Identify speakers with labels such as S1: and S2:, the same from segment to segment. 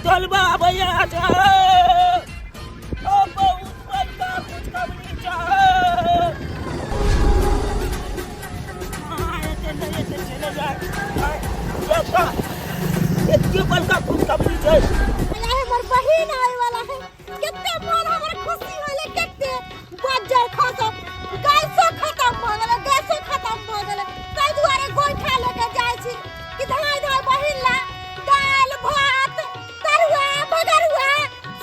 S1: तलबा भैया जा ओ बहुत बड़का कुछ कबली जा ये चले जाए इतनी बड़का कुछ कबली जा
S2: हमर बहिन आए वाला है कितने मन हमर खुशी होले कितने बाजार खत्म गैसो खत्म भ गेल गैसो खत्म भ गेल ताई दुआरे गोइठा लेके जाय छी कि धाय धाय बहिन ला दाल भात तरुआ बगरुआ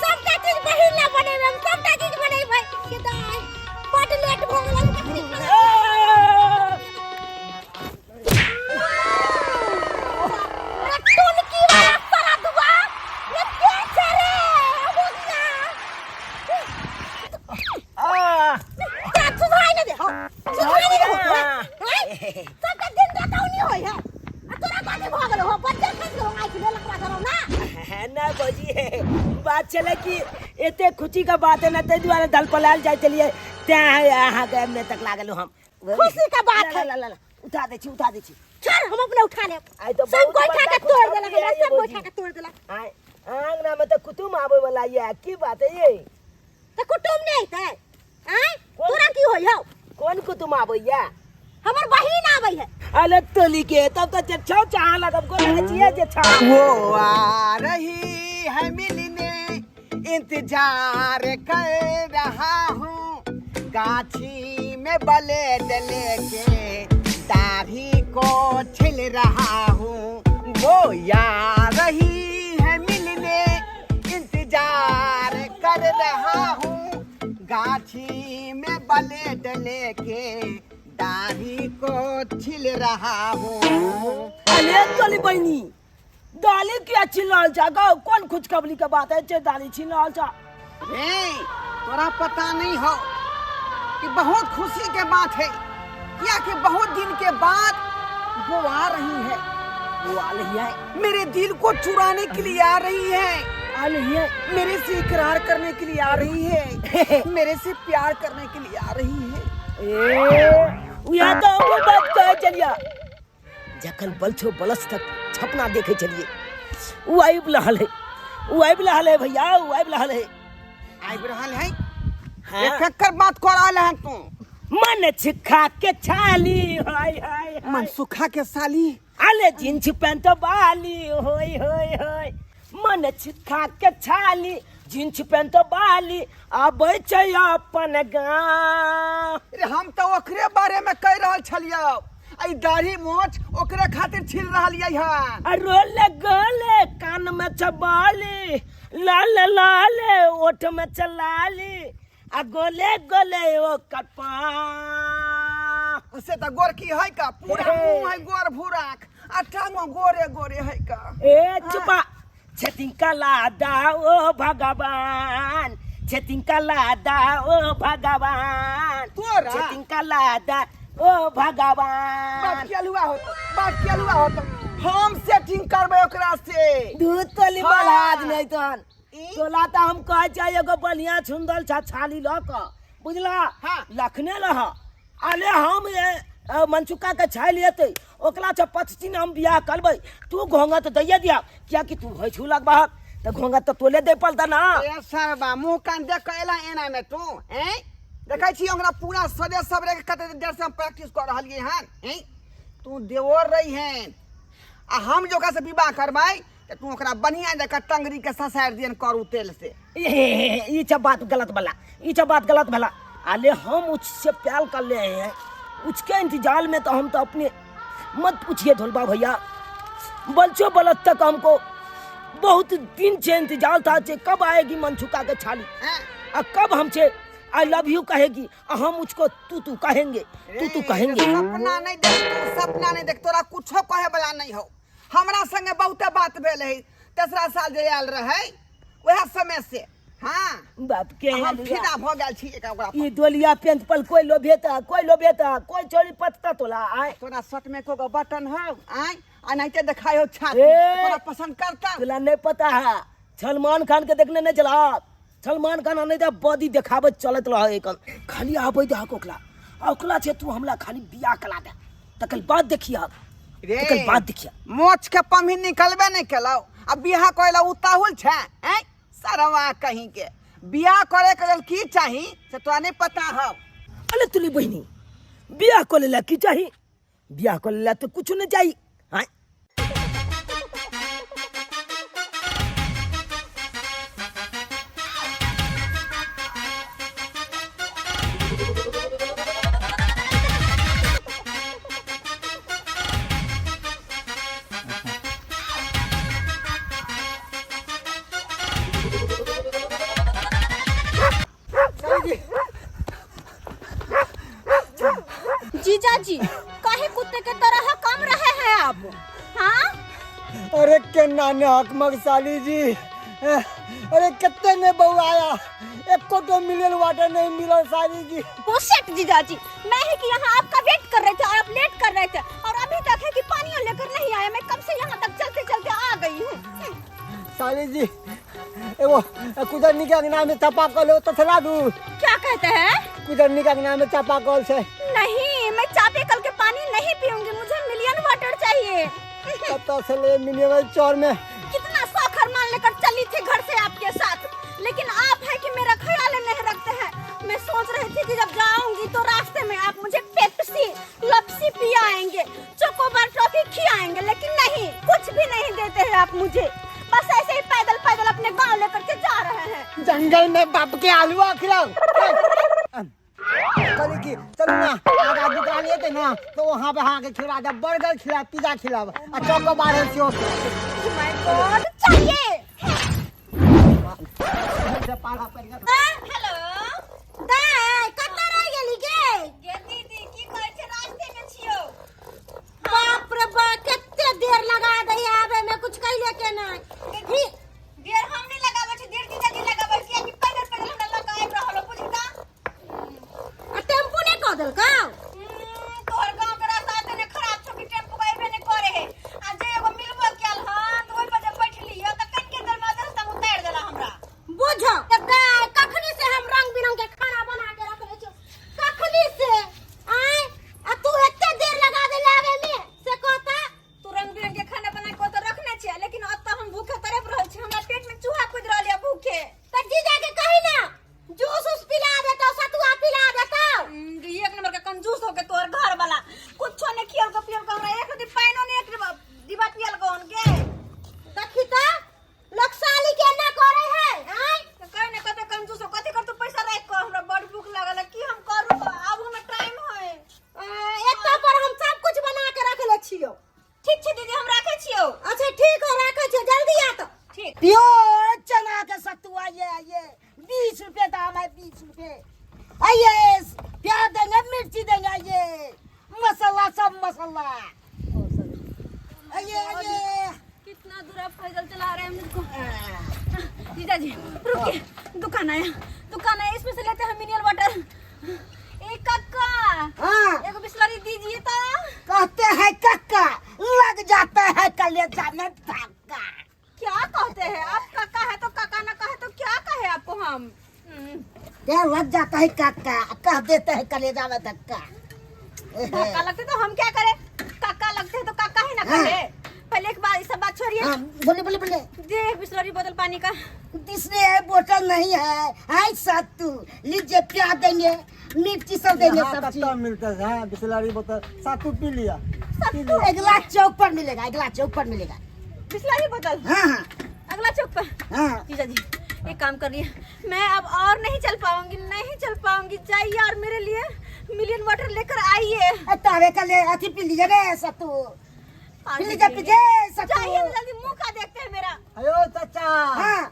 S2: सबटा चीज बहिन ला बनेबे हम सबटा चीज बनेबै कि दाय बड लेट भ गेल कखनी
S1: बात चले कि एते खुशी का बात है ना ते द्वारा दल पलाल जाय चलिए ते यहां गए में तक लागल हम
S2: खुशी का बात है
S1: ला उठा दे छी
S2: चल हम अपने उठा ले
S1: आई तो
S2: सब गोइठा के तोड़ देला हमरा सब गोइठा के तोड़ देला
S1: आई आंगना में तो कुटुम आवे वाला ये की बात है ये
S2: तो कुटुम नहीं थे हैं तोरा की होय हो
S1: कौन कुटुम आवे या
S2: हमर बहिन आवे है
S1: अरे तोली के तब तो छौ चाह लगब को लगे छिए जे छा
S3: वो आ रही है मिलने इंतजार कर रहा हूँ गाछी में ब्लेड लेके दाढ़ी को छिल रहा हूँ वो आ रही है मिलने इंतजार कर रहा हूँ गाछी में ब्लेड लेके दाढ़ी को छिल रहा हूँ
S1: अरे तोली बहनी दाली क्या छिलाल जा गाओ कौन खुशखबरी का बात है जे दाली छिलाल जा
S3: रे तोरा पता नहीं हो कि बहुत खुशी के बात है क्या कि बहुत दिन के बाद वो आ रही है
S1: वो आ रही है
S3: मेरे दिल को चुराने के लिए आ रही है
S1: आ रही है
S3: मेरे से इकरार करने के लिए आ रही है मेरे से प्यार करने के लिए आ रही है
S1: या तो वो बात कह चलिया जखन बलछो बलस तक छपना देखे चलिए वो आइब रहल है भैया वो आइब रहल है हाँ?
S3: एक बात कर रहा है तू
S1: मन छिखा के छाली हाय हाय
S3: मन सुखा के साली
S1: आले जींस पैंट वाली होय होय होय मन छिखा के छाली जींस पैंट वाली आबै छै अपन गाँव
S3: हम तो ओकरे बारे में कह रहल छलियौ आई दाढ़ी मोछ ओकरे खातिर छिल रहलियै हन
S1: रोले गले कान में चबाली लाल लाल ओठ में चलाली आ गोले गोले ओ कपा
S3: उसे तो गोर की है का पूरा मुंह है गोर भूराक आ टांगो गोरे गोरे है का
S1: ए चुपा छतिन का लादा ओ भगवान छतिन का लादा ओ भगवान
S3: तोरा
S1: छतिन का लादा ओ भगवान
S3: बात क्या हुआ हो हम सेटिंग करबे ओकरा से
S1: दूध तोली
S3: हाँ।
S1: बलाद नहीं तन तोला तो हम कह चाहिए एगो बढ़िया सुंदर छाली ल क बुझला
S3: हाँ।
S1: लखने रह अरे हम ये मनसुका के छाली लेते ओकला से 25 दिन हम बियाह करबै तू घोंगा तो दैया दिया क्या कि तू होय छु लगबा तो घोंगा तो तोले दे पड़ता ना
S3: ए सरबा मुंह कान देख केला एना में तू हैं देखै छी ओकरा पूरा सदे सबरे के कते देर से हम प्रैक्टिस कर रहलिए हन हैं तू देवर रही हैं आ हम जो से विवाह करबै त तू ओकरा बढ़िया जका टंगरी के ससार दियन करू तेल से
S1: ये सब बात गलत भला अले हम उससे प्यार कर ले हैं उसके इंतजार में तो हम तो अपने मत पूछिए धोलबा भैया बलचो बलत तक हमको बहुत दिन से इंतजार था कि कब आएगी मनसुका के छाली और कब हमसे आई लव यू कहेगी और हम उसको तू कहेंगे तू कहेंगे
S3: सपना नहीं देख तोरा कुछो कहे वाला नहीं हो हमरा संगे बहुते बात भेल है तेसरा साल जे आयल रहे वह समय से हाँ
S1: बाप के
S3: हम फिदा भ गेल छी एकरा
S1: ई दोलिया पेंट पर कोई लोभेता कोई चोरी पत्ता तोला आए
S3: तोरा शर्ट में को बटन हो आए आ नहीं ते दिखायो छाती तोरा पसंद करता
S1: तोला नहीं पता है सलमान खान के देखने नहीं चला सलमान खान नहीं तो बॉडी देखावे चलत रह एकन खाली आबै दे ओकला छे तू हमला खाली बियाह कला दे तकल बाद देखिए तकर बाद देखिए
S3: मोच के पम्ही निकलबे नहीं केलौ अब बियाह कइला उताहुल छै हैं सरवा कहीं के बियाह करे के लेल की चाही से तोरा नहीं पता हौ
S1: अरे तुली बहिनी बियाह को लेला की चाहिए बियाह को लेला तो कुछ नहीं चाहिए हाँ
S2: जीजा जी काहे कुत्ते के तरह काम रहे हैं आप? हाँ
S4: अरे केना ने हकमक साली जी अरे कितने ने बहू आया एक को तो मिनरल वाटर नहीं मिला साली जी।
S2: बुशेट जीजा जी मैं ही कि यहाँ आपका वेट कर रहे थे और आप लेट कर रहे थे और अभी तक है कि पानी लेकर नहीं आया। मैं कब से यहाँ तक चलते चलते आ गई हूँ।
S4: साली जी वो कुदरनी के अंगना में चापाकल हो तो चला दूं।
S2: क्या कहते हैं?
S4: कुदरनी के अंगना में चापाकल से
S2: नहीं मैं चापेकल के पानी नहीं पीऊंगी, मुझे मिलियन वाटर चाहिए।
S4: पता से ले मिनरल चौर में
S2: कितना शौखर मान लेकर चली थी घर से आपके साथ, लेकिन आप है कि मेरा ख्याल नहीं रखते हैं। मैं सोच रही थी कि जब जाऊंगी तो रास्ते में आप मुझे पेप्सी लपसी पियाएंगे, चोकोबार टॉफी खिलाएंगे, लेकिन नहीं, कुछ भी नहीं देते हैं आप मुझे। बस ऐसे ही पैदल पैदल अपने गांव लेकर के जा रहे हैं।
S4: जंगल में बाप के आलूआ खिलाओ चलो की चलो ना आगे दुकान ये थे ना तो वहाँ पे हाँ के खिला दे, बर्गर खिला, पिज्जा खिला और चोकोबार है सियो
S2: माय गॉड चाहिए। हेलो दाई कतऽ रह गेली गे दीदी की कहै छै रास्ते में छियो। बाप रे बाप कते देर लगा दै आवे में, कुछ कइले के नहीं देर हम नहीं लगाबै छी, देर जीजा जी लगाबै छी कि पैदल पैदल हमरा लग आइब रहल हो बुझी त। आ टेम्पू नहीं कह देल का तोहर गांव के रास्ता तने खराब छ कि टेम्पू आइबे नहीं करे है। आ जे एगो मिलबो केल हां तो ओइ पर जब बैठली हो त कन के देर में दस तक उतार देला हमरा। बुझो त गाय कखनी से हम रंग बिरंग के खाना बना के रखले छी, कखनी से आय आ तू एते देर लगा दे आवे में से कहता तू रंग बिरंग के खाना बना के तो रखने छी, लेकिन अत्ता हम भूखे तरफ रहल छी, हमरा पेट में चूहा कूद रहल है भूखे। त जीजा के कहि ना जूस उस पिला देता, सतुआ पिला देता। एक नंबर का कंजूस हो के तोर घर वाला कुछो ने खियल को पियल को हमरा एक दिन पाइनो ने एक डिब्बा पियल को उनके देखी त लक्षाली के ना करे है हां तो कह ने कते कंजूस हो कथि कर तू पैसा राख को हमरा बड़ भूख लागल है की हम करू तो आब हम टाइम है एक तो पर हम सब कुछ बना के रख ले छियो। ठीक छै दीदी हम राखे छियो। अच्छा ठीक है राखे छियो, जल्दी आ तो ठीक।
S1: पियो चना का सत्तुआ ये 20 रुपए दाम है 20 रुपए। आइए प्याज देंगे मिर्ची देंगे, ये मसाला सब मसाला। आइए आइए
S2: कितना दूर आप पैदल चला रहे हैं मुझको। जीजा जी रुकिए, दुकान आया इसमें से लेते हैं मिनरल वाटर। एक कक्का
S1: हाँ
S2: एक बिस्लरी दीजिए तो।
S1: कहते हैं कक्का लग जाता है कलेजा में धक्का।
S2: क्या कहते हैं आप? काका है तो काका, ना कहे तो क्या कहे आपको हम?
S1: क्या लग जाता है कक्का, कह देते हैं कलेजा में धक्का।
S2: काका लगते तो हम क्या करें? काका लगते हैं तो काका ही ना कहे। पहले एक बार सब बात छोड़िए।
S1: हाँ, बोले बोले बोले।
S2: दे बिस्लरी बोतल पानी का।
S1: तीसरे है बोतल नहीं है, हाय सत्तू लीजिए, प्याज देंगे, मिर्ची सब देंगे, सब चीज
S4: मिलता है। बिस्लरी बोतल सातू पी लिया।
S1: अगला चौक पर मिलेगा, अगला चौक पर मिलेगा।
S2: बिस्लरी बोतल
S1: हाँ हाँ
S2: अगला चौक पर।
S1: हाँ
S2: जीजा जी एक काम करिए, मैं अब और नहीं चल पाऊंगी, जाइए और मेरे लिए मिलियन वाटर लेकर आइए।
S1: तावे का ले अथी पी लीजिए रे सत्तू, पी लीजिए सत्तू।
S2: चाहिए जल्दी, मुंह का देखते हैं मेरा।
S4: अयो चाचा
S1: हाँ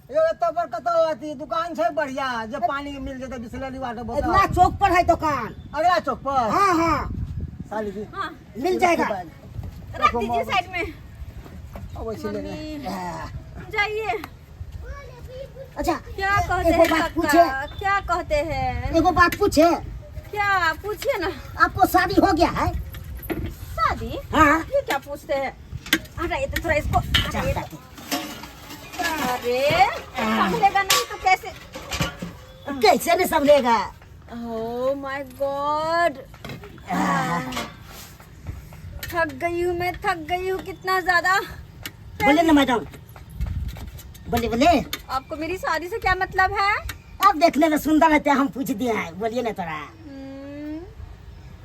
S4: यो तो पर कतो आती दुकान से बढ़िया जब पानी मिल जाता बिस्लरी वाटर बोतल।
S1: अगला चौक पर है दुकान।
S4: अगला चौक पर
S1: हाँ हाँ
S4: साली जी
S2: हाँ
S1: मिल जाएगा।
S2: रख दीजिए साइड में।
S4: अब वैसे ले
S2: मम्मी,
S1: हाँ।
S2: जाइए।
S1: अच्छा
S2: क्या कहते
S1: एगो
S2: हैं
S1: बात
S2: काका?
S1: पूछे,
S2: क्या कहते हैं?
S1: एगो बात पूछे,
S2: क्या पूछिए ना।
S1: आपको शादी हो गया है?
S2: शादी?
S1: हाँ
S2: ये क्या पूछते हैं? हटाइए तो थोड़ा इसको हटाइए तो। अरे संभलेगा नहीं तो कैसे?
S1: कैसे नहीं संभलेगा?
S2: Oh my God. थक गई हूँ, मैं थक गई हूँ कितना ज्यादा।
S1: बोले ना मैडम, बोले बोले।
S2: आपको मेरी शादी से क्या मतलब है?
S1: आप देखने में सुंदर रहते हैं, हम पूछ दिए हैं, बोलिए ना थोड़ा।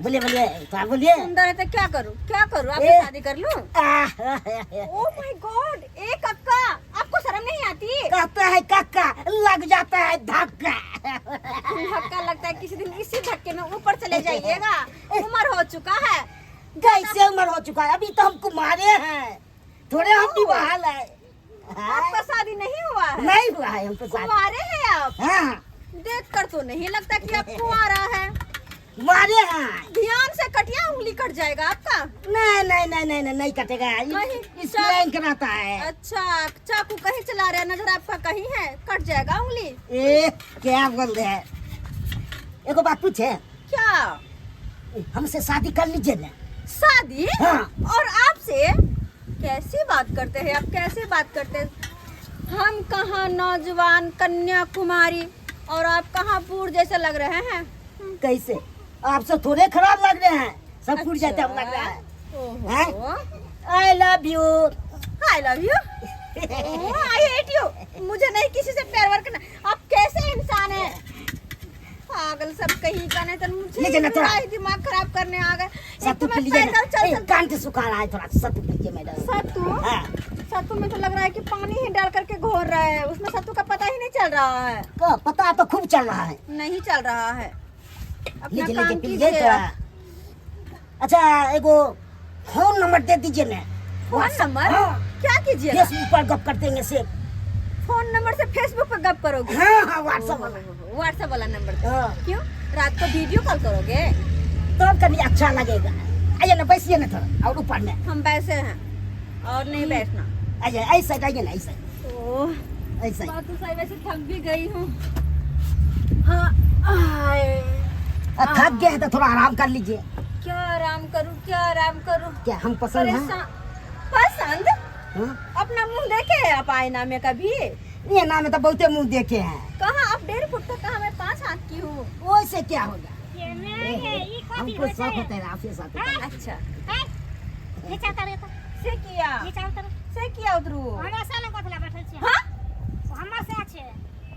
S1: बोलिए बोलिए थोड़ा बोलिए।
S2: सुंदर है तो क्या करूँ, क्या करूँ? आपसे
S1: ए।
S2: शादी कर लूँ?
S1: कहते
S2: ओह माय गॉड, ए कक्का, आपको शर्म नहीं आती?
S1: है काका, लग जाता है धक्का।
S2: धक्का लगता है किसी दिन, इसी धक्के में ऊपर चले जाइएगा। उम्र हो चुका है।
S1: कैसे उम्र हो चुका है? अभी तो हम कुमारे हैं, थोड़े हम भी बहाल है।
S2: आपका शादी नहीं हुआ है?
S1: नहीं हुआ है हमको शादी।
S2: कुंवारे हैं आप?
S1: हाँ
S2: देखकर तो नहीं लगता कि आप कुंवारा है।
S1: कुमारे हैं।
S2: ध्यान से कटिया, उंगली कट जाएगा आपका।
S1: नहीं नहीं नहीं नहीं नहीं, नहीं कटेगा,
S2: नहीं,
S1: इसको रैंक रहता है।
S2: अच्छा, चाकू कहीं चला रहे हैं, नजर आपका कहीं है, कट जाएगा उंगली।
S1: ए क्या बोल रहे हैं? एक बात पूछे,
S2: क्या?
S1: हमसे शादी कर लीजिए ना।
S2: शादी?
S1: हाँ।
S2: और आपसे? कैसी बात करते हैं आप, कैसे बात करते हैं? हम कहाँ नौजवान कन्याकुमारी और आप कहाँ बूढ़ जैसे लग रहे हैं।
S1: कैसे? आपसे थोड़े खराब लग रहे हैं, सब फूट जाते हम लग रहा है।
S2: ओहो,
S1: I love you.
S2: I love you, I hate you. मुझे नहीं किसी से प्यार वार करना। आप कैसे इंसान हैं? पागल सब कहीं का, नहीं तो मुझे
S1: लीजिए ना थोड़ा।
S2: ही दिमाग खराब करने आ गए। एक
S1: सत्तू
S2: तो
S1: पी
S2: मैं
S1: लीजिए
S2: पैदल
S1: ना।
S2: चल
S1: कान से सुखा रहा है, थोड़ा सत्तू पी लीजिए मैडम।
S2: सत्तू?
S1: हाँ।
S2: सत्तू में तो लग रहा है कि पानी ही डाल करके घोर रहा है, उसमें सत्तू का पता ही नहीं चल रहा है।
S1: तो पता तो खूब चल रहा है।
S2: नहीं चल रहा है। अपना
S1: लीजिए
S2: काम
S1: लीजिए पी लीजिए
S2: कीजिए।
S1: थोड़ा। अच्छा एगो फोन नंबर दे दीजिए ना।
S2: Phone number?
S1: हाँ।
S2: क्या कीजिएगा?
S1: फेसबुक पर गप करते हैं से।
S2: फोन नंबर से फेसबुक पर गप करोगे?
S1: हाँ हाँ व्हाट्सएप वाला।
S2: व्हाट्सएप वाला नंबर से।
S1: हाँ।
S2: क्यों? रात को वीडियो कॉल करोगे?
S1: तो कभी अच्छा लगेगा। आइए ना, बैठिए ना थोड़ा, और ऊपर में
S2: हम बैठे हैं और नहीं बैठना।
S1: आइए, ऐसा आइए ना, ऐसा
S2: ओह,
S1: ऐसा।
S2: बात तो सही, वैसे थक भी गई हूँ। हाँ, आए।
S1: थक गए हैं तो थोड़ा आराम कर लीजिए।
S2: क्या आराम करूँ, क्या आराम करूँ?
S1: क्या हम पसंद हैं?
S2: पसंद?
S1: हाँ?
S2: अपना मुंह देखे आप आईना में कभी?
S1: ये नाम में तो बहुते मुंह देखे हैं।
S2: कहाँ आप 1.5 फुट का, कहाँ मैं 5 हाथ की हूँ।
S1: वैसे क्या होगा? हमको शौक होता है आपके साथ।
S2: अच्छा, से किया, से किया उधरू। हाँ?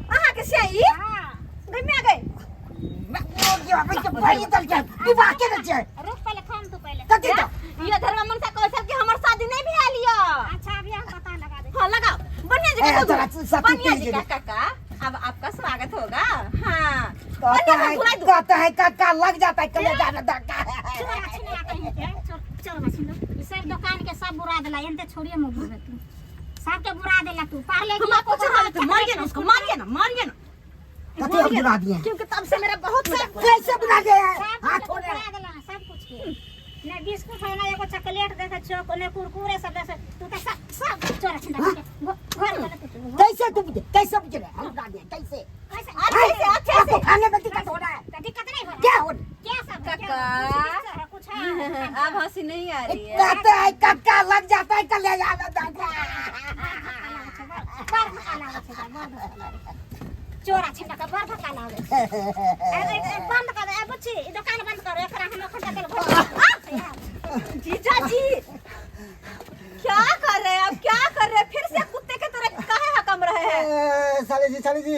S2: अहाँ के से आई? गई में आ गई।
S1: भाई चल जाए, विवाह के न जाए। कति तो?
S2: ये धर्म मनसा कौशल की हमार शादी नहीं भी आलिया। हाँ लगाओ, बढ़िया जगह तो
S1: थोड़ा
S2: दो।
S1: सत्तू
S2: बढ़िया
S1: पी लीजिए।
S2: जगह काका, अब आपका स्वागत होगा। हाँ,
S1: कहता है काका, लग जाता है कलेजा में धक्का।
S5: दुकान के सब बुरा दिला, एनते छोड़िए मुंह बुझे तू सबके बुरा देला तू पहले
S2: हम आपको चाहते थे, मारिए ना उसको, मारिए ना, मारिए ना।
S1: कति हम गिरा दिए हैं।
S2: क्योंकि तब से मेरा बहुत मजाक।
S1: कैसे बुला गए हैं?
S5: सब
S1: हाथ
S5: कुछ
S1: छोड़े।
S5: बुरा देला सब कुछ के ने बिस्कुट है ना एगो चॉकलेट देखे चोक ने कुरकुरे सब देखे तू तो सब चोरा छिंदा के घर में तू
S1: कैसे तू बुझे? कैसे बुझे? हम बुला दिए कैसे?
S2: अच्छे से।
S1: खाने में दिक्कत हो रहा है।
S5: दिक्कत नहीं हो
S1: क्या हो?
S5: क्या सब
S2: काका।
S5: कुछ है
S2: अब हंसी नहीं आ रही है।
S1: कहते हैं काका, लग जाता है कलेजा में धक्का।
S5: बार धक्का लागे छै बार चोरा छिंदा के बार धक्का लागे अरे बंद कर दे बुच्ची ई दुकान बंद कर एकरा हम खर्चा तेल
S2: जीजा जी, क्या कर रहे हैं आप, क्या कर रहे हैं? फिर से कुत्ते के तरह काहे हकम रहे हैं?
S4: साली जी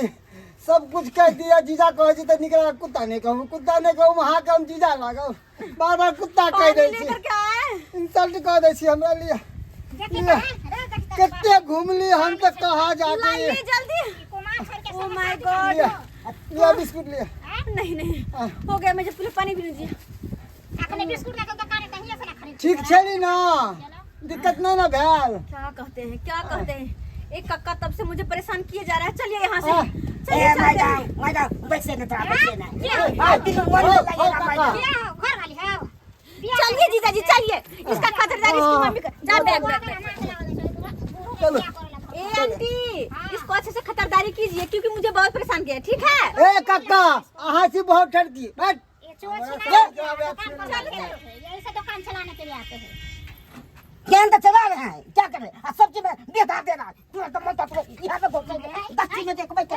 S4: सब कुछ कह दिया। जीजा कहे जी तो निकला, कुत्ता नहीं कहूँ, कुत्ता नहीं कहूँ, वहाँ के हम जीजा लगाओ। बार बार कुत्ता कह दे छी,
S2: लेकर के आए।
S4: इंसल्ट कह दे छी हमरा लिए। कितने घूम ली हम तो कहाँ जाते
S2: लाइए
S4: हैं।
S2: जल्दी।
S5: कुमार छोड़ के
S2: ओह माय गॉड।
S4: लिया बिस्कुट लिया।
S2: नहीं हो गया, मुझे पहले पानी पीने दीजिए।
S5: अपने बिस्कुट लेके दुकान कहीं से ना खरीद
S4: ठीक छेली ना, दिक्कत नहीं ना भेल।
S2: क्या कहते हैं, क्या कहते हैं? एक कक्का तब से मुझे परेशान किए जा रहा है। चलिए यहाँ से,
S1: ए मैडम बैठिए ना, थोड़ा बैठिए ना। आज दिन मन लगेगा मैडम।
S5: क्या हो घर वाली है
S2: चलिए जीजा जी, चलिए। इसका खातिरदारी इसकी मम्मी का। जा बैग
S4: चलो
S2: ए आंटी, इसको अच्छे से खतरदारी कीजिए क्योंकि मुझे बहुत परेशान किया। ठीक है?
S4: ए काका, आहा से बहुत ठड़की बैठ।
S5: ये चोर छिना दुकान बंद कर यही से दुकान चलाने के लिए आते हैं
S1: ज्ञान तो चला रहे हैं, क्या कर रहे हैं? सब चीज में बेटा दे रहा है। तू तो मत तो यहाँ पे घुस गए, दक्षी में देख बैठ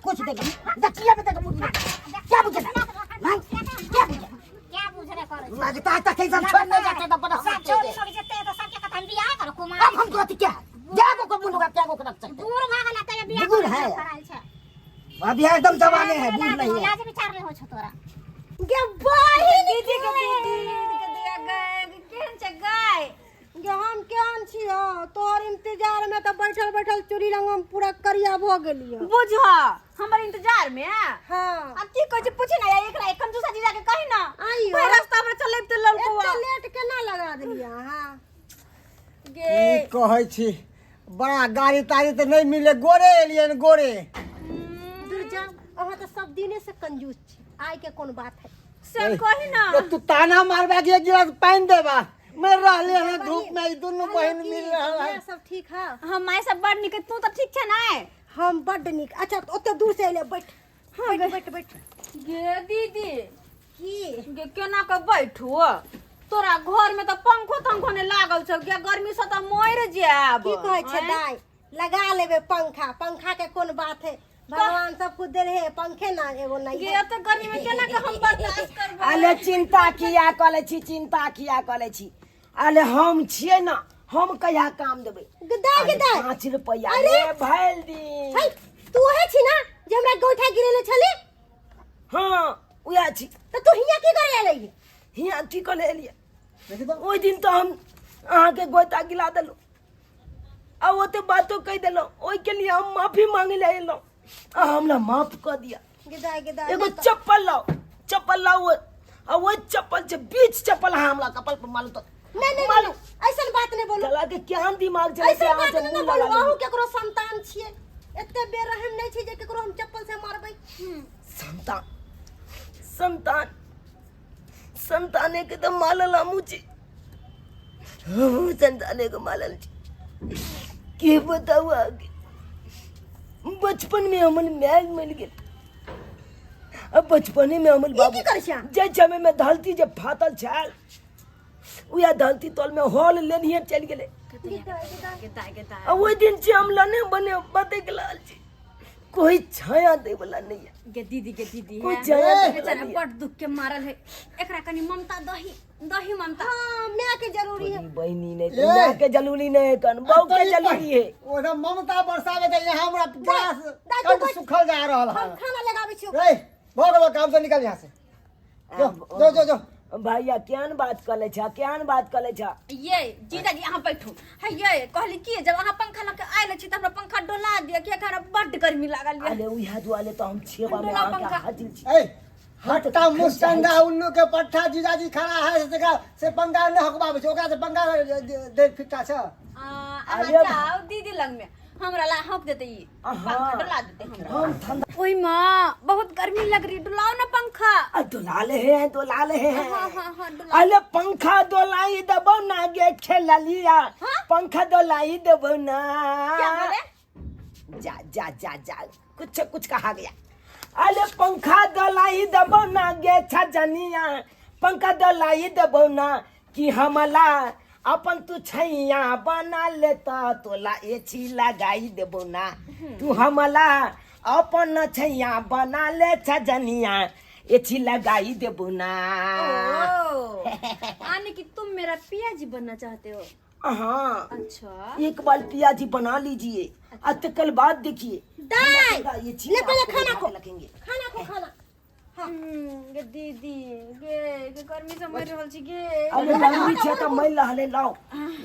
S1: कुछ देख, दक्षिया में देख मुझे क्या बुझे ना? क्या बुझे?
S5: क्या बुझ रहे कर
S1: लगता है तक सब छोड़ नहीं जाते तो बड़ा सब छोड़ लोग क्या को रख सकते हैं?
S5: दूर भागला त बिया
S1: दूर है।
S5: कराल छ
S1: अभी एकदम जवाने है, बूढ़ नहीं है।
S5: लाज विचार ले हो छ तोरा
S2: गे बहिन
S6: दीदी के दिया गए केहन छ गए
S2: गे हम केहन छियो तोहर इंतजार में तो बैठल बैठल चूड़ी रंग हम पूरा करिया भ गेलियो
S6: बुझ हमर इंतजार में
S2: हां
S6: अब की कह छी पूछे ना एकरा एक कंजूसा जी जाके कहि ना
S2: आइयो।
S6: कोई रास्ता में चले त ललकुआ
S2: इतना लेट केना लगा देलिया हां
S6: गे
S4: की कहै छी बड़ा गाड़ी ताड़ी तो नहीं मिले, गोरे एलिए न गोरे।
S2: दुर्जा अहाँ तो सब दिने से कंजूस छी, आय के कौन बात है?
S6: से कहि ना
S4: तो तू ताना मारबा के एक गिलास पानी देबा, मैं रहले हैं धूप में, ई दोनों बहन मिल रहा है।
S2: सब ठीक है?
S6: हम माय सब बड़ निक तू त ठीक छ ना
S2: हम बड्ड निक। अच्छा ओते दूर से एले, बैठ बैठ बैठ बैठ।
S6: गे दीदी
S2: की
S6: गे केना के बैठू तोरा घर में तो पंखो तंखो ने लागल छ गे गर्मी से तो मर जाब
S2: की कहै छै दाई, लगा लेबे पंखा, पंखा के कौन बात है? भगवान सब कुछ दे रहे, पंखे ना एगो नहीं
S6: गे
S2: है।
S6: त गर्मी में केना के हम बर्दाश्त करब
S1: अले चिंता किया कले छी, चिंता किया कले छी। अले हम छिए ना, हम कहिया काम देबे?
S2: गदाई गदाई
S1: 5 रुपया
S2: अरे!
S1: ले भैल दी।
S2: है तू है छी ना जे हमरा गोइठा गिरेले छले?
S1: हां उया छी।
S2: तो तू हिया की करे एले?
S1: हिया ठीक ले लिए। ओइ दिन तो हम अहाँ के गोता गिला देलो, आ ओते बातो कह देलो, ओइ के लिए हम माफी मांगे ले एलो, आ हमरा माफ कर दिया।
S2: गदाई गदाई
S1: एगो चप्पल लाओ, चप्पल लाओ, आ वो चप्पल से बीच चप्पल हमरा कपल पर मालू तो
S2: नहीं नहीं
S1: मालू
S2: ऐसन बात नहीं बोलो,
S1: चला के क्या दिमाग चले
S2: ऐसन
S1: से
S2: बात
S1: आज
S2: नहीं
S1: मुंह
S2: बोलो।
S1: लगा
S2: अहू
S1: ली।
S2: केकरो संतान छिए, एते बेरहम नहीं छी जे केकरो हम चप्पल से मारबै।
S1: संतान संतान संताने के तो मालला मुझे, हम संताने को मालल छी। के बताओ आगे बचपन में हमन मैल मिल गए, अब बचपने में हमन
S2: ई की करै छा?
S1: जे समय में धलती जे फाटल छल, उया धलती तल में हॉल लेनिए चल गेले। आ ओइ दिन से हम लने बने बते के लाल छी, कोई छाया दे वाला नहीं है।
S6: गे दीदी
S1: कोई
S6: है
S1: छाया दे वाला
S6: बेचारा
S1: नहीं है।
S6: बड़ दुख के मारल है एकरा कनी ममता दही दही ममता
S2: हां मैं के जरूरी है।
S1: मेरी बहनी ने कन्या के जरूरी नहीं कन बहू के जरूरी है।
S4: ओना ममता बरसावे त यहाँ हमरा गैस
S2: दाई, तू
S4: कब
S2: बैठ।
S4: सुखल जा रहल
S2: हम
S4: है।
S2: खाना लगाबै छियो।
S4: रे भो गेलो काम से निकल यहाँ से, जो जो जो जो।
S1: भैया केहन बात कले छा, केहन बात कले छा।
S6: ये जीजाजी यहाँ बैठू है ये कहली की जब अहाँ पंखा लग के आयल छी त हमरा पंखा डोला दिया कि एकरा बड़ गर्मी लागल है
S1: अले उहा दुआले तो हम छेवा में
S6: डोला
S1: आके
S6: पंखा।
S1: हाजिर छी।
S4: ए हटता मुस्तंगा उन्नु के पट्ठा जीजाजी खड़ा है से पंगा न हकबाबे छै, ओकरा से पंगा दे फिटा छ।
S6: अहाँ
S1: अरे
S6: जाओ दीदी लग में हमरा ला हक देते ये पंखा डोला देते हमरा
S1: हम ठंडा
S6: ओई माँ बहुत गर्मी लग रही डुलाओ ना पंखा
S1: दुलाले हैं, दुलाले हैं।
S6: हाँ डुला
S1: अले पंखा दोलाई देबो ना गे खेललिया, पंखा दोलाई देबो ना।
S6: क्या बोले
S1: जा जा जा जा कुछ कुछ कहा गया। अले पंखा दोलाई देबो ना गे छजनिया, पंखा दोलाई देबो ना कि हमला अपन तू छैया बना लेता तोला एची लगाई देबो ना। तू हमला अपन छैया बना ले छजनिया, एची लगाई देबो ना।
S6: आने की तुम मेरा पिया जी बनना चाहते हो?
S1: हाँ
S6: अच्छा
S1: एक बार पिया जी बना लीजिए, और कल बाद देखिए
S2: दाई
S1: ये
S2: ले पहले खाना खो,
S1: लगेंगे।
S2: खाना खो खाना।
S6: गे दीदी गे गर्मी से मर रहल छी गे
S1: अरे लंबी छे तो मैं लहले लाओ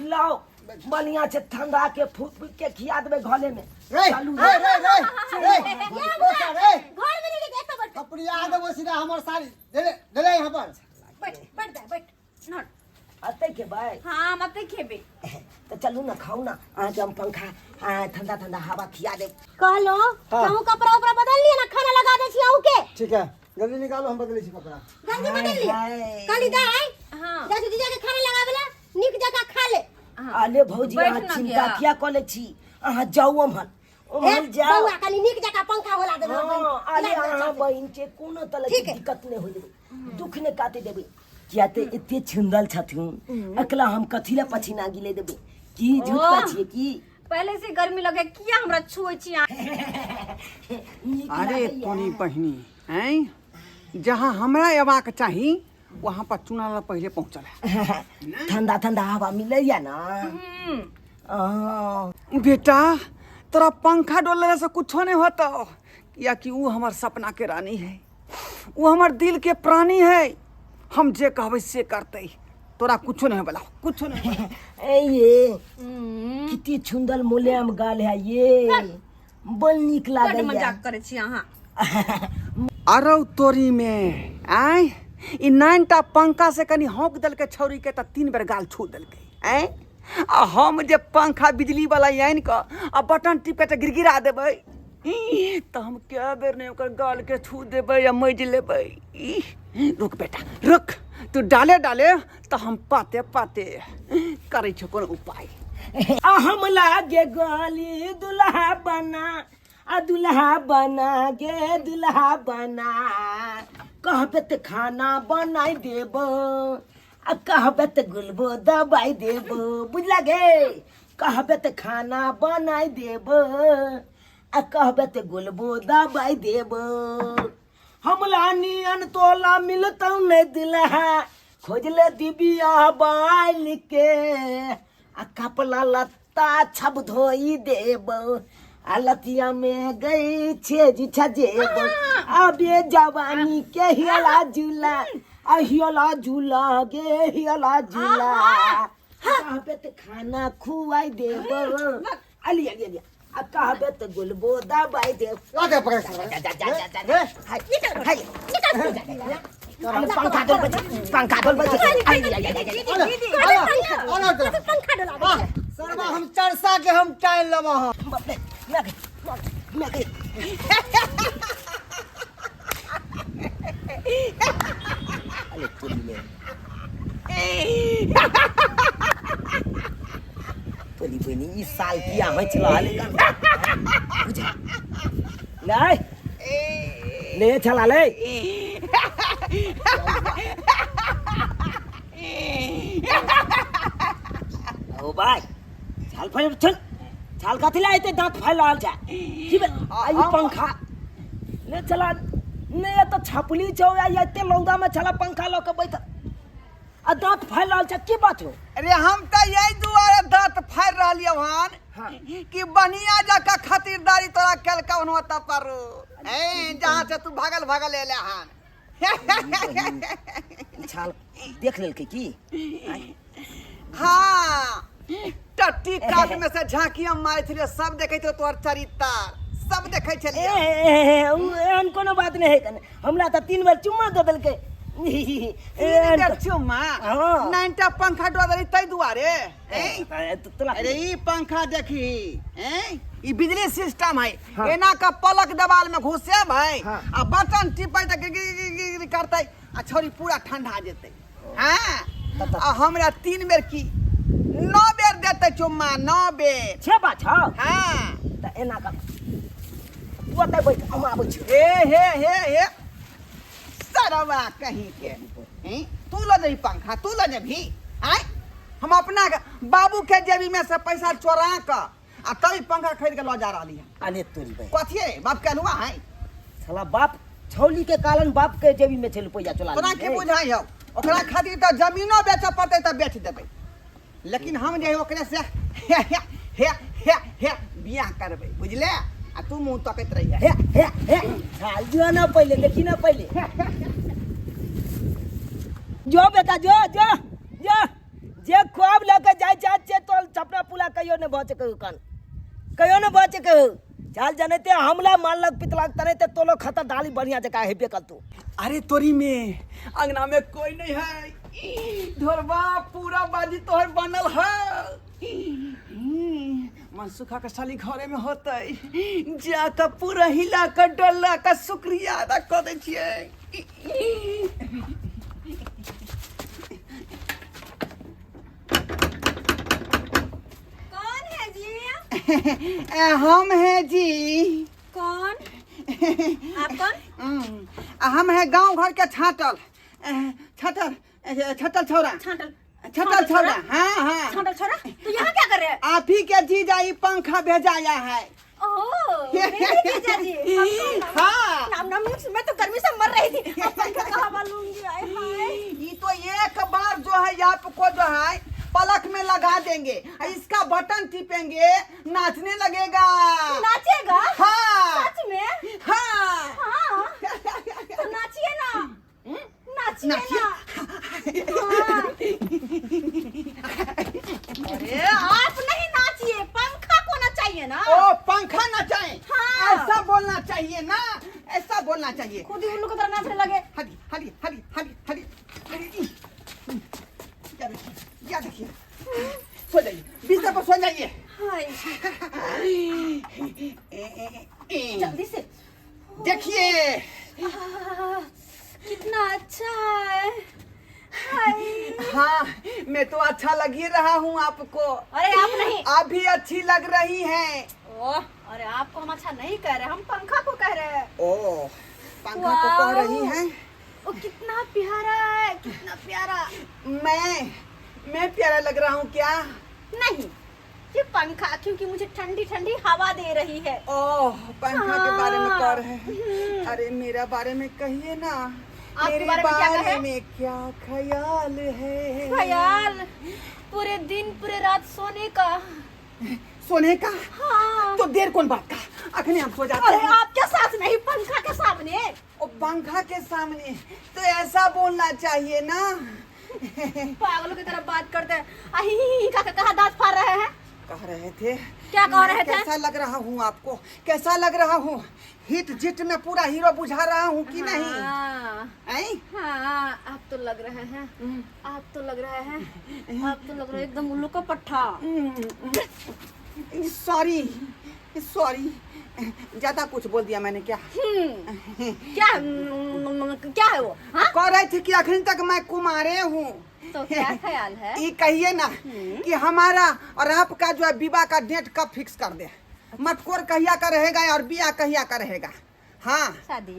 S1: लाओ बढ़िया छे, ठंडा के फूट फूट के खिया देबे घोले में।
S4: रे
S1: चालू
S4: रे रे रे रे
S2: घर में नहीं देखता बैठ
S4: अपनी आगे वो सीधा हमर साड़ी दे ले यहाँ पर।
S2: बैठ बैठ जा बैठ।
S6: नट
S1: आते के भाई
S6: हाँ मत खेबे
S1: तो चलू ना, खाऊ ना, आज हम पंखा ठंडा ठंडा हवा खिया दे।
S2: कहलो कहूं कपड़ा उपड़ा बदल लिए ना, खाना लगा दे छी आहू के।
S4: ठीक है जल्दी निकालो, हम बदले छी कपड़ा।
S2: जल्दी बदल लिए
S1: हाय।
S2: काली दाई
S6: हाँ
S2: जा जीजा के खाना लगावेला निक जगह खा ले।
S1: अले भौजी
S6: बैठ
S1: अहाँ
S6: ना
S1: चिंता
S6: गया।
S1: किया कले छी, अहाँ जाऊ अमहन अमहन जाओ।
S2: बउआ काली निक जगह पंखा होला दे।
S1: हाँ अरे अहाँ बहिन के कोनो तरह
S2: ठीक
S1: के
S2: है।
S1: दिक्कत नहीं हो देबे, दुख ने काटे देबे। किया ते एते छिंदल छथुन, अकला हम कथी ला पछिना गिले देबे की झूठ
S6: ओह।
S1: का छिए की।
S6: पहले से गर्मी लगे किया हमरा छुए छी
S1: नीक
S3: अरे
S1: लागैया।
S3: तोनी बहिनी हैं जहाँ हमरा एबाक चाही वहाँ पर चुना ला पहले पहुँचल है।
S1: ठंडा ठंडा हवा मिलैया ना।
S3: बेटा तोरा पंखा डोलने से कुछो नहीं होता, या कि वो हमार सपना के रानी है, वो हमार दिल के प्राणी है। हम जे कहबै से करते, तोरा कुछो नहीं बोला, कुछो नहीं बोला।
S1: ए ये कितनी सुंदर मुलायम गाल है ये, बल निक
S6: बड़
S1: लागैया।
S6: मजाक करे छी अहाँ।
S3: अरौ तोरी में आय ई 9टा पंखा से कनी हौंक दलके छौरी के त 3 बेर गाल छू दलके आय। आ हम जे पंखा बिजली वाला आनि क आ बटन टिप के गिरगिरा देबै त हम क्या बेर ने ओकर गाल के छू देबै या मज लेबै। रुक बेटा रुक, तू डाले डाले त हम पाते पाते करै छौ कोनो उपाय।
S1: हम लागे गाली दुल्हा बना, आ दुल्हा बना गे दुल्हा बना, कहबे त खाना बनाई देब, आ कहबे त गुलबो दबाई देब, बुझला गे। कहबे त खाना बनाई देब, आ कहबे त गुलबो दबाई देब। हमला नियन तोला मिलतौ नहीं दुल्हा, खोजले दिबिया बाल के, आ कपड़ा लत्ता छब धोई देब, आ लतिया में गई छे जिठा जेब। अबे जवानी के हियला झूला, आ हियला झूला गे हियला झूला, कहबे त खाना खुआई देब, अली अली अली, आ कहबे त गुलबो दबाई देब। पंखा डोल बजे, पंखा डोल बजे।
S2: पंखा डोला
S4: सरवा हम चरसा के हम टाइम लबा हां।
S1: तोरी बनी इस साल किया मैं चला लेगा ले ले चला ले। ओ भाई छाल फैल चल, छाल काथी लाए ते दांत फैलाल जा की बे आई पंखा ले चला ने तो छपली छौ या ते लौदा में चला पंखा ल के बैठ आ दांत फैलाल जा की बात हो।
S3: अरे हम त यही दुआरे दांत फाड़ रहलियो हन कि बनिया जका खातिरदारी तोरा केल कौन होता पर ए जहां से तू भागल भागल एले हन।
S1: छाल देख लेल के की
S3: हाँ टट्टी काट में से झांकियां मारे थे, सब देखे थे तोहर चरित्र सब देखे छलिए।
S1: एहन कोनो बात नहीं है कने, हमरा त 3 बार चुम्मा दे देल के।
S3: चुम्मा
S1: हाँ।
S3: 9टा पंखा डो दली तै दुआरे।
S1: तोला
S3: अरे ई पंखा देखी ई बिजली सिस्टम है।
S1: हाँ।
S3: एना का पलक दबाल में घुसे भाई
S1: हाँ।
S3: आ बटन टिपै त गिर करतै आ छोरी पूरा ठंडा जेतै। हां आ हमरा 3 बेर की 9 बेर देतै चुम्मा, 9 बेर।
S1: छे बात छ
S3: हां
S1: त एना का तू त बैठ हम आबै छी।
S3: हे सरवा कहीं के तू लो जई पंखा, तू लो जभी आय। हम अपना बाबू के जेबी में से पैसा चोरा क आ तभी पंखा खरीद के लो जा रहली है।
S1: अरे तोरी बे
S3: कथी रे बाप के अनुआ है
S1: साला बाप छौली के कारण बाप के जेबी में छल पैसा चला
S3: तोरा के बुझाई हो। ओकरा खातिर त जमीनो बेच पड़ते त बेच देबै, लेकिन हम जे ओकरे से हे बियाह करबै बुझले। आ तू मुंह तकैत रही है।
S1: छाल जो ना पहले देखी ना पहले जो बेटा जो जो जो जे ख्वाब लेके जाय चाहे तो छपरा पुला कहियो ने बचे कहू कान कहियो ने बचे कहू। चाल जनते हमला मारलक पितलक तरे ते तोलो खता डाली बढ़िया जगह हेबे कर तू।
S3: अरे तोरी में अंगना में कोई नहीं है, ढोरबा पूरा बाजी तोहर बनल है। मनसुखा का साली घरे में होतै, जाकर पूरा हिला कर डोला का शुक्रिया अदा कर दै छियै।
S6: कौन है जी?
S3: हम है जी।
S6: कौन? आप कौन?
S3: हम है गांव घर के छाटल छाटल छाटल छौरा। छाटल छौरा। हाँ
S6: छाटल छोरा, तो यहाँ क्या कर रहे हैं?
S3: आप ही के जीजा ई पंखा भेजाया है।
S6: ओह, मेरे जीजा जी।
S3: हाँ।
S6: नाम मैं तो गर्मी से मर रही थी। अब पंखा कहाँ मालूंगी? आए हाय।
S3: ये तो एक बार जो है आपको जो है पलक में लगा देंगे, इसका बटन टिपेंगे, नाचने लगेगा।
S6: नाचेगा?
S3: हाँ
S6: सच में?
S3: हाँ
S6: हाँ तो नाचिए ना, नाचिए ना। हाँ। अरे आप नहीं नाचिए, पंखा को ना चाहिए ना।
S3: ओ पंखा नचाएं।
S6: हाँ।
S3: ऐसा बोलना चाहिए ना, ऐसा बोलना चाहिए।
S6: खुद ही उल्लू की तरह नाचने लगे।
S3: हरी हरी हरी हरी हरी हरी। या देखिए सो जाइए, बिस्तर पर सो जाइए।
S6: हाय जल्दी से
S3: देखिए
S6: कितना अच्छा है। हाय
S3: हाँ मैं तो अच्छा लग ही रहा हूँ आपको।
S6: अरे आप नहीं।
S3: आप भी अच्छी लग रही हैं।
S6: ओह अरे आपको हम अच्छा नहीं कह रहे, हम पंखा को कह रहे हैं।
S3: ओ पंखा को कह रही हैं।
S6: वो कितना प्यारा है, कितना प्यारा।
S3: मैं प्यारा लग रहा हूँ क्या?
S6: नहीं ये पंखा क्योंकि मुझे ठंडी ठंडी हवा दे रही है।
S3: ओह पंखा के बारे में कह रहे हैं।
S6: हम्म।
S3: अरे मेरा बारे में कहिए ना।
S6: आपके
S3: मेरे
S6: बारे में क्या
S3: बारे
S6: कहे?
S3: में क्या ख्याल है?
S6: ख्याल पूरे दिन पूरे रात सोने का।
S3: सोने का?
S6: हाँ।
S3: तो देर कौन बात का, अखने हम सो जाते
S6: अरे
S3: हैं।
S6: आपके साथ नहीं, पंखा के सामने।
S3: ओ पंखा के सामने तो ऐसा बोलना चाहिए ना।
S6: पागलों की तरह बात करते हैं। अही का कहा दांत फाड़ रहे हैं।
S3: कह रहे थे
S6: क्या कह रहे थे?
S3: कैसा लग रहा हूँ आपको, कैसा लग रहा हूँ? हिट जिट में पूरा हीरो बुझा रहा हूँ कि नहीं?
S6: हाँ,
S3: हैं?
S6: हाँ आप तो लग रहे हैं, आप तो लग रहे हैं, आप तो लग रहे हैं एकदम उल्लू का पट्टा।
S3: सॉरी सॉरी, ज्यादा कुछ बोल दिया मैंने क्या?
S6: क्या क्या है वो? हाँ?
S3: कह रहे थे कि अखन तक मैं कुमारे हूँ।
S6: तो क्या ख्याल है?
S3: ये कहिए ना कि हमारा और आपका जो है विवाह का डेट कब फिक्स कर दे। मटकोर कहिया का रहेगा और बिया कहिया का रहेगा? हाँ
S6: शादी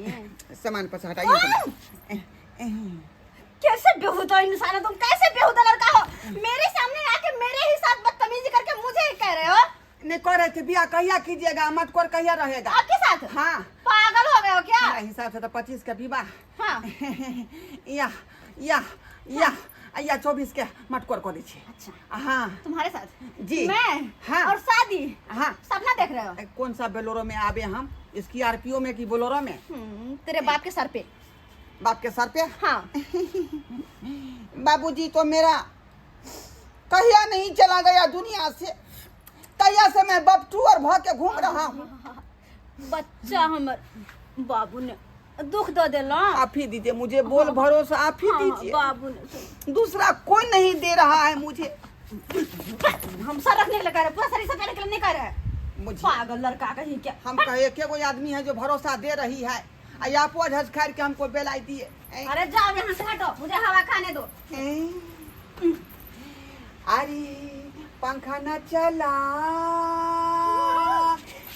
S3: सामान पर से हटाइए।
S6: कैसे बेहुदा इंसान हो तुम, कैसे बेहुदा लड़का हो? मेरे सामने आके मेरे ही साथ बदतमीजी करके मुझे ही कह रहे हो?
S3: नहीं कह रहे थे बिया कहिया कीजिएगा, मटकोर कहिया रहेगा?
S6: आपके साथ?
S3: हाँ
S6: पागल हो गए हो क्या?
S3: मेरा हिसाब से तो 25 का विवाह।
S6: हाँ
S3: या या या या 24 के मटकोर कर दीजिए।
S6: अच्छा
S3: हाँ
S6: तुम्हारे साथ?
S3: जी।
S6: मैं?
S3: हाँ।
S6: और शादी?
S3: हाँ
S6: सपना देख रहे हो?
S3: कौन सा बोलोरो में आवे हम, इसकी आरपीओ में कि बोलोरो में?
S6: तेरे बाप के सर पे।
S3: बाप के सर पे?
S6: हाँ
S3: बाबूजी तो मेरा कहिया नहीं चला गया दुनिया से, कहिया से मैं बपटू और भ के घूम रहा हूँ।
S6: बच्चा हमर बाबू ने दुख दे देला।
S3: आप ही दीजिए मुझे, बोल भरोसा आप ही
S6: हाँ,
S3: दीजिए।
S6: बाबू ने
S3: दूसरा कोई नहीं दे रहा है मुझे।
S6: हम सर रखने के लिए कह रहे, पूरा शरीर सफाई के लिए नहीं कह रहे।
S3: मुझे
S6: पागल लड़का कहीं क्या।
S3: हम कहे के कोई आदमी है जो भरोसा दे रही है, आप झज खैर के हमको बेलाई दिए।
S6: अरे जाओ यहाँ से हटो, मुझे हवा खाने दो।
S3: अरे पंखा न चला,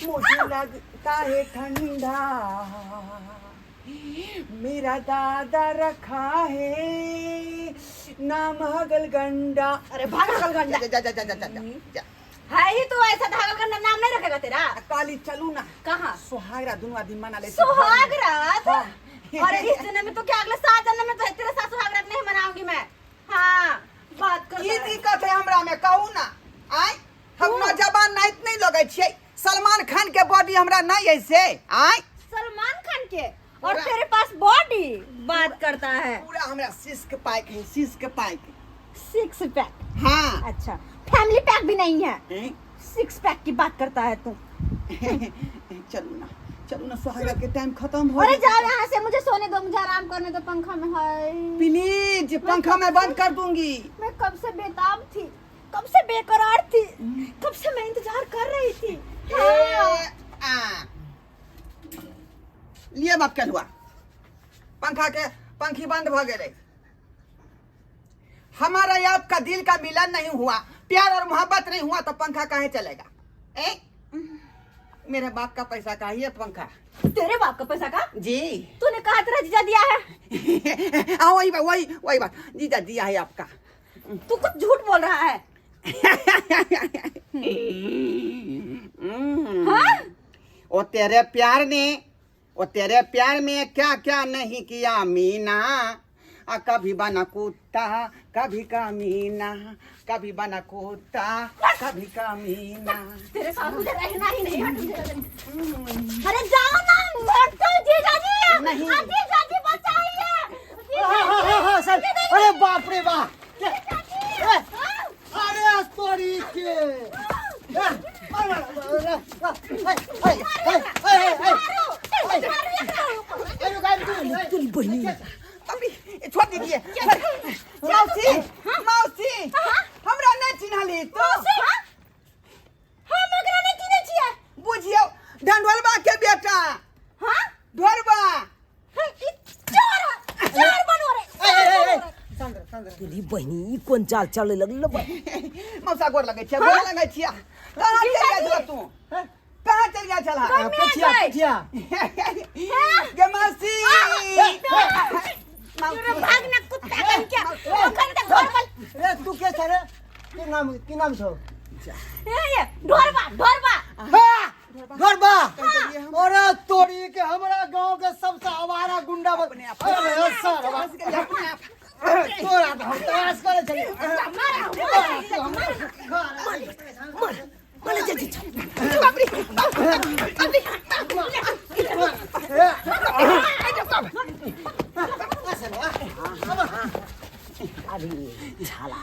S3: मुझे लगता है ठंडा, मेरा दादा रखा है नाम हगलगंडा।
S6: अरे भाग हगलगंडा।
S3: जा जा जा जा जा जा।
S6: है ही तो ऐसा हगलगंडा नाम नहीं रखेगा तेरा।
S3: काली चलू ना।
S6: कहाँ?
S3: सुहागरा दोनों आदमी मना ले।
S6: सुहाग रात?
S3: हाँ।
S6: अरे इस जन्म में तो क्या अगले 7 जन्म में तो तेरे साथ सुहाग रात नहीं मनाऊंगी मैं। हाँ बात कर।
S3: की दिक्कत है हमरा में कहू ना। आय हम नौजवान नाइट नहीं लगे छियै, सलमान खान के बॉडी हमरा नहीं ऐसे। आय
S6: सलमान खान के और
S3: पूरा-
S6: तेरे पास बॉडी बात करता है।
S3: पूरा हमरा सिस्क पैक है, सिस्क पैक।
S6: 6 पैक?
S3: हाँ
S6: अच्छा फैमिली पैक भी नहीं है,
S3: हैं?
S6: 6 पैक की बात करता है तू।
S3: चलो ना सुहागरा के टाइम खत्म हो
S6: अरे
S3: गया।
S6: जाओ यहाँ से, मुझे सोने दो, मुझे आराम करने दो, पंखा में है।
S3: प्लीज पंखा मैं बंद कर दूंगी।
S6: मैं कब से बेताब थी, कब से बेकरार थी, कब से मैं इंतजार कर रही थी। हाँ।
S3: लिए बात क्या हुआ, पंखा के पंखी बंद भ गए। हमारा या आपका दिल का मिलन नहीं हुआ, प्यार और मोहब्बत नहीं हुआ तो पंखा काहे चलेगा? मेरे बाप का पैसा का ही है पंखा।
S6: तेरे बाप का पैसा का?
S3: जी
S6: तूने कहा तेरा जीजा दिया है।
S3: वही बात जीजा दिया है आपका।
S6: तू कुछ झूठ बोल रहा है। हाँ?
S3: वो तेरे प्यार में क्या क्या नहीं किया मीना, आ कभी बना कुत्ता कभी कमीना, कभी बना कुत्ता कभी कमीना।
S6: तेरे साथ मुझे रहना ही नहीं। अरे जाओ ना, हटो जीजाजी।
S3: नहीं।
S6: जीजाजी बचाइए।
S4: हाँ, सर। अरे बाप रे बाप, अरे तोरी के
S1: तुम बहनी
S3: अभी छोड़ दीजिए। मौसी मौसी हमरा नहीं चिन्हली तो
S6: हम एकरा नहीं चिन्है छियै।
S3: बुझियो ढंढोलबा के बेटा।
S6: हां
S3: ढोलबा
S6: चोर बनो रे।
S1: तुली बहनी ई कोन चाल चले लगल बा।
S3: मौसा गोर लगे छिया, गोर लगे छिया। कहाँ चल गया छला तू? कहाँ चल गया छला?
S4: पिछिया पिछिया
S3: गे मौसी
S6: तेरे भागना कुत्ता बन के ओखन के घर पर।
S4: ए तू के सर की नाम छो?
S6: ये ढोरबा
S4: गरबा। अरे तोरी के हमरा गांव के सबसे आवारा गुंडा बने। अरे सर तोरा तो हम तलाश करे चली।
S1: माले जल्दी अरे झाला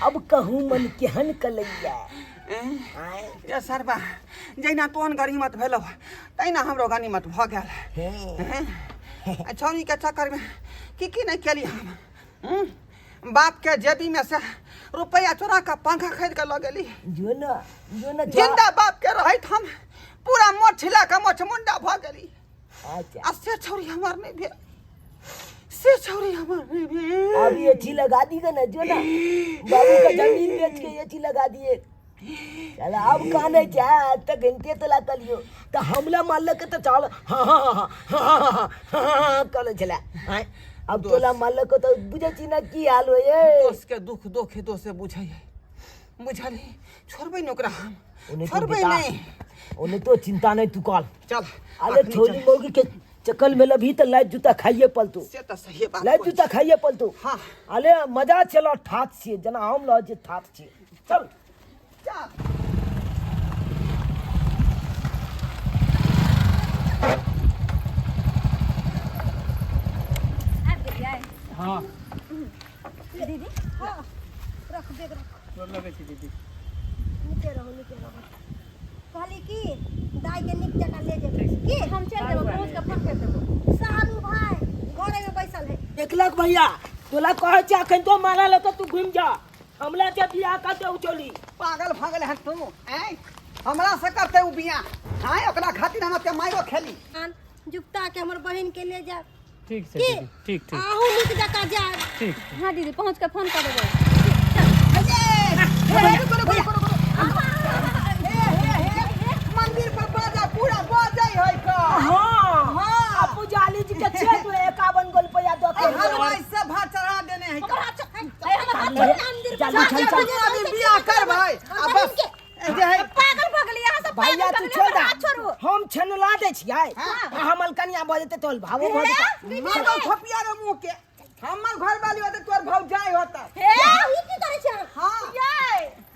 S1: अब कहूँ मन केहन कलैया।
S3: ये सरबा जैना तोहन गनीमत भेलो तैना हमरो गनीमत भ गेल। छौनी के चक्कर में की नहीं केली हम। बाप के जेबी में से रुपया चोरा का पंखा खरीद के लग गेली।
S1: जो ना
S3: जिंदा बाप के रहत हम पूरा मोछ छिला के मोछ मुंडा भ गेली।
S1: अच्छा
S3: आ से छौरी हमर नहीं भेल, से छौरी हमर नहीं भेल।
S1: अब ये ची लगा दी ना, जो ना बाबू का जमीन बेच के ये ची लगा दिए। चला अब कहने जा तक घंटे तला कलियो तो हमला मारल के तो चल हाँ कल चला। अब तोला मारल को तो बुझे छी ना की हाल हो ये।
S3: दोस्त के दुख दोखे दो से बुझाई बुझाली छोड़बे न ओकरा हम छोड़बे नहीं।
S1: उन्हें तो चिंता नहीं तू कल
S3: चल
S1: अरे छोरी मौगी के चक्कर में लभी तो लाइट जूता खाइए पलतू।
S3: से तो सही बात
S1: लाइट जूता खाइए पलतू।
S3: हाँ।
S1: अरे मजा चलो ठात छी जना हम लो जे ठात छी। चल
S3: चल
S7: हाँ
S6: दीदी हां रख दे
S7: गोर लगे छी दीदी।
S6: नीचे रहो कहली की दाई के निक जगह ले जेबै की हम चल देबो पहुंच के फोन कर देबो। सालू भाई घरे में बैसल है।
S1: 1 लाख भैया तोला कहे छी अखन तो मारा ले तो तू घूम जा हमला के बियाह का दे उचोली।
S3: पागल भागल है तू हैं? हमरा से करते उ बियाह हां ओकरा खातिर हम के माइरो खेली।
S6: आन जुगता के हमर बहन के ले जा
S7: ठीक से
S6: की
S7: दीदी, ठीक ठीक
S6: आहू निक जगह जा।
S7: ठीक।
S6: हां दीदी पहुंच के फोन कर देबो।
S3: मंदिर पर बाजा पूरा बाजै है का।
S1: हां
S3: हाँ।
S1: अपू जाली जी के छे तो 51 गो रुपया दो के
S3: हलवाई से भात चढ़ा देने है का।
S1: जाली चल
S3: अभी बियाह कर भाई अब बस जे है
S6: पागल भगली यहां से
S1: भैया तू छोड़ दे
S6: छोड़ू।
S1: हम छनला दे छियै हमल कनिया भ जेते तोल भावो भ जेते।
S3: मारो थपिया रे मुंह के हमर घर वाली होते तोर भौजाई होता।
S6: हे ई की करे छै?
S3: हां
S6: ये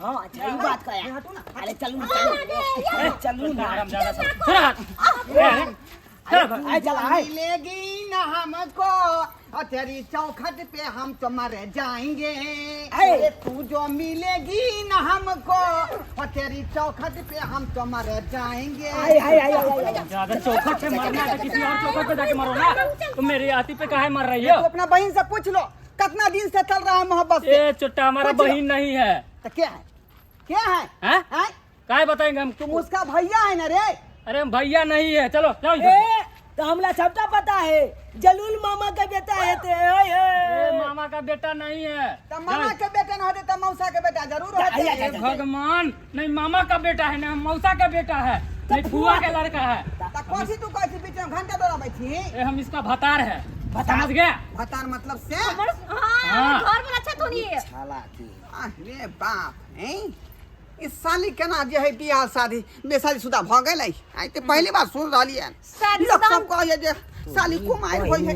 S1: हां अच्छा ई बात कया। अरे चलू चलू ना
S7: आराम ज्यादा सब
S1: आ चल आए
S3: मिलेगी न हमको और तेरी चौखट पे हम तो मर जाएंगे।
S1: है।
S3: अरे तू जो मिलेगी न हमको और तेरी चौखट पे हम तो मर जाएंगे।
S1: हाय हाय हाय हाय
S7: अगर चौखट पे मरना है तो किसी और चौखट पे जाके मरो ना। तुम मेरी आती पे काहे मर रही
S3: तो
S7: हो?
S3: अपना बहन से पूछ लो कितना दिन से चल रहा है मोहब्बत से।
S7: ये चुट्टा हमारा
S3: पूछ लो।
S7: बहन नहीं है।
S3: तो क्या है क्या है
S7: हैं?
S3: हैं?
S7: काहे बताएंगे हम
S3: तुम
S7: तुम?
S3: उसका भैया है ना रे।
S7: अरे हम भैया नहीं है। चलो जाओ इधर।
S1: ए तो हमला सबका पता है जलूल मामा का बेटा है ते ओए
S7: ये मामा का बेटा नहीं है।
S3: तो मामा के बेटे न होते तो मौसा के बेटा जरूर होते।
S7: हे भगवान, नहीं मामा का बेटा है ना मौसा का बेटा है, नहीं फुआ का लड़का है।
S3: तो कौन तू कौन बीच में घंटा दौड़ा बैठी।
S7: ये हम इसका भतार है। समझ गया?
S3: भतार मतलब से
S6: हां घर में अच्छा तो नहीं है।
S3: अरे बाप हैं इस साली केना जे है बियाह शादी बेसाली सुदा भ गेलै। आई ते पहली बार सुन रहली है।
S6: शादी
S3: लोग
S6: शुदा-
S3: सब कहे जे साली कुमार होई है।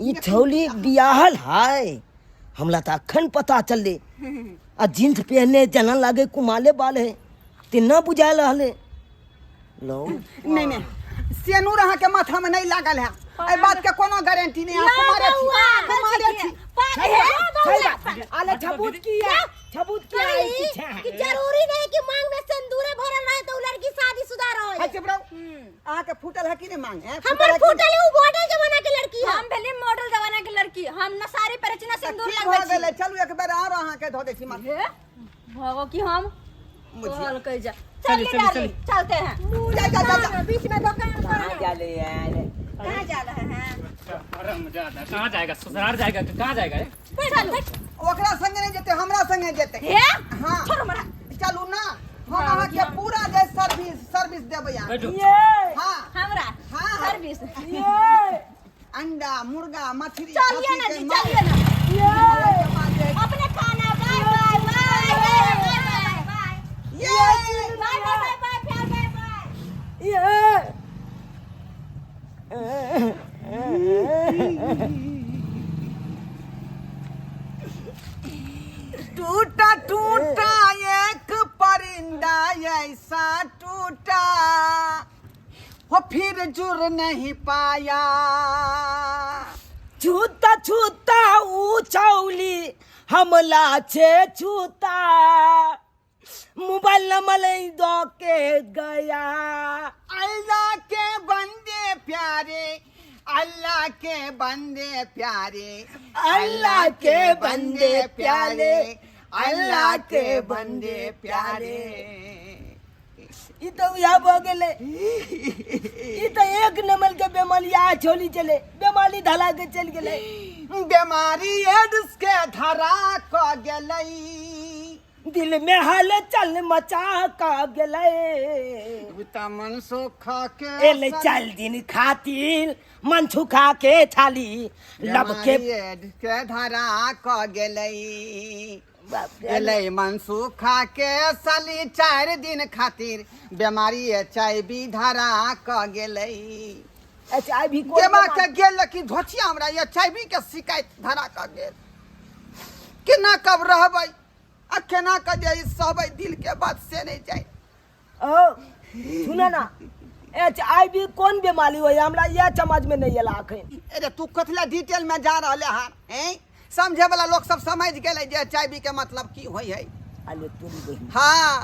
S1: ई छौली बियाहल है हमला तो अखन पता चले आ जींस पहने जना लागे कुमाले बाल है ते न बुझाए रहले लो
S3: नहीं नहीं सेनूर अहाँ के माथा में नहीं लागल है ए बात के कोनो गारंटी नहीं आप कुमारे छी
S1: आले सबूत किया
S2: कि जरूरी नहीं कि मांग में सिंदूर भरल रहे तो उ लड़की शादीशुदा रहे।
S3: है चुप रहो अहाँ के फूटल है कि नहीं मांग है
S2: हमर फूटल है, उ मॉडल जमाना के लड़की है।
S6: हम भेली मॉडल जमाना के लड़की, हम न साड़ी पहरे छी न सिंदूर
S3: हो
S6: लगबै छी।
S3: गेलै चलू एक बेर और अहाँ के धो दे छी माथा
S6: हे भगो कि हम
S3: मुझे
S6: बोल कह जा।
S7: चलिए,
S6: चलिए
S7: चलिए,
S6: डार्लिंग, चलते हैं।
S3: जा
S2: बीच में दुकान
S3: कहाँ जा ले यार
S6: कहाँ जा रहे हैं?
S7: कहाँ जाएगा ससुराल जाएगा कि कहाँ जाएगा ये?
S3: ओकरा संगे नहीं जेते हमरा संगे जेते
S6: हे
S3: हां
S6: छोड़ मरा।
S3: चलू ना हम अहाँ के पूरा दे सर्विस देबै यहाँ
S7: बैठो
S3: हां
S6: हमरा
S3: हाँ।
S6: सर्विस।
S3: अंडा मुर्गा मछली
S6: चलिए ना
S3: खस्सी
S6: जी,
S3: के
S6: चलिए ना।
S3: मांस।
S6: अपने खाना बाय बाय बाय बाय बाय बाय
S3: ये
S6: बाय बाय बाय प्यार बाय बाय।
S1: ये
S3: टूटा टूटा एक परिंदा ऐसा टूटा वो फिर जुड़ नहीं पाया
S1: छूता छूता ऊ छौली हमला छे छूता मोबाइल नंबर दो के गया
S3: अल्लाह के बंदे प्यारे अल्लाह के बंदे प्यारे
S1: अल्लाह के बंदे प्यारे
S3: अल्लाह के बंदे प्यारे
S1: ई तो यहाँ हो गेले ई तो एक नंबर के बेमालिया छोली चले बेमाली धला के चल गेले
S3: बीमारी एड्स के धरा क गेलई
S1: दिल में हलचल मचा का गेले
S3: तमन सुख के
S1: एले चल दिन खातिर मन सुखा के थाली लब के
S3: बीमारी एड्स के धरा क गेलई
S1: बाप रे।
S3: एले मन सुखा के साली 4 दिन खातिर बीमारी HIV धरा क गेलई
S1: अच्छा अभी कोई
S3: केमा के गेल कि धोचिया हमरा HIV के शिकायत धरा क गेल केना कब रहबै आ केना क जे सहबै दिल के बात से नहीं जाए
S1: ओ सुना ना HIV कौन बीमारी होय हमरा यह समझ में नहीं आला अखन
S3: अरे तू कथला डिटेल में जा रहले हां हैं समझे वाला लोग सब समझ गेले जे HIV के मतलब की होय है
S1: अले तोरी बहिन
S3: हां